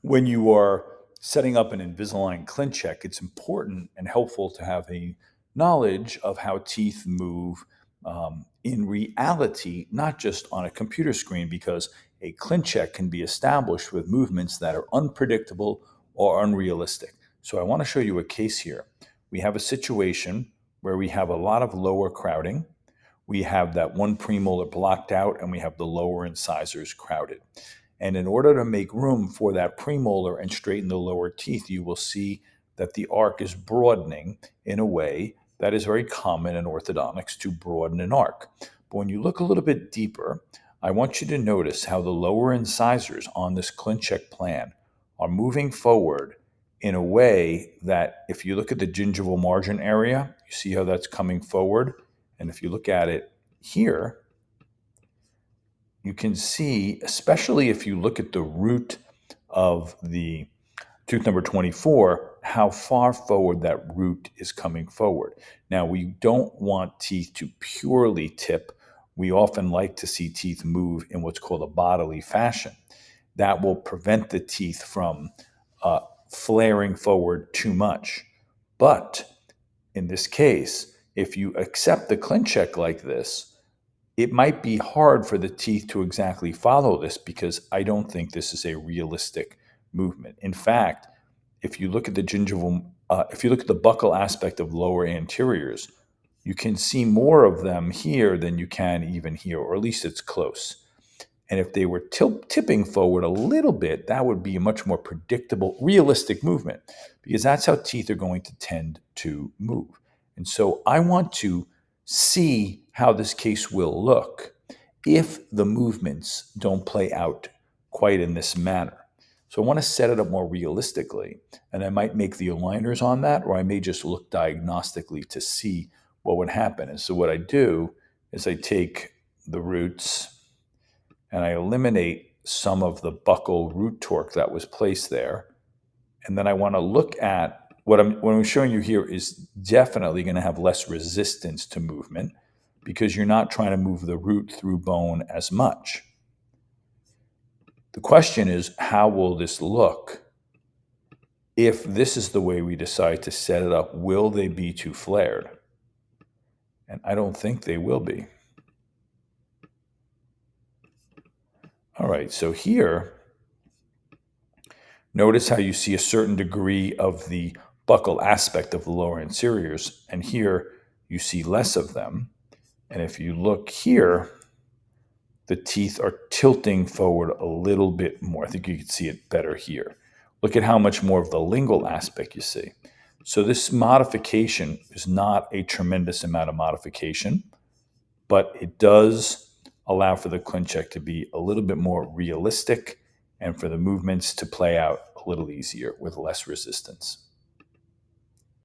When you are setting up an Invisalign clincheck, it's important and helpful to have a knowledge of how teeth move in reality, not just on a computer screen, because a clincheck can be established with movements that are unpredictable or unrealistic. So I want to show you a case here. We have a situation where we have a lot of lower crowding. We have that one premolar blocked out, and we have the lower incisors crowded. And in order to make room for that premolar and straighten the lower teeth, you will see that the arc is broadening in a way that is very common in orthodontics, to broaden an arc. But when you look a little bit deeper, I want you to notice how the lower incisors on this clincheck plan are moving forward in a way that, if you look at the gingival margin area, you see how that's coming forward. And if you look at it here, you can see, especially if you look at the root of the tooth number 24, how far forward that root is coming forward. Now, we don't want teeth to purely tip. We often like to see teeth move in what's called a bodily fashion. That will prevent the teeth from flaring forward too much. But in this case, if you accept the clincheck like this, it might be hard for the teeth to exactly follow this, because I don't think this is a realistic movement. In fact, if you look at the gingival, if you look at the buccal aspect of lower anteriors, you can see more of them here than you can even here, or at least it's close. And if they were tipping forward a little bit, that would be a much more predictable, realistic movement, because that's how teeth are going to tend to move. And so I want to see how this case will look if the movements don't play out quite in this manner. So I want to set it up more realistically, and I might make the aligners on that, or I may just look diagnostically to see what would happen. And so what I do is I take the roots and I eliminate some of the buccal root torque that was placed there. And then I want to look at what I'm showing you here is definitely going to have less resistance to movement, because you're not trying to move the root through bone as much. The question is, how will this look if this is the way we decide to set it up? Will they be too flared? And I don't think they will be. All right, so here, notice how you see a certain degree of the buccal aspect of the lower anteriors, and here you see less of them. And if you look here, the teeth are tilting forward a little bit more. I think you can see it better here. Look at how much more of the lingual aspect you see. So this modification is not a tremendous amount of modification, but it does allow for the clincheck to be a little bit more realistic and for the movements to play out a little easier with less resistance.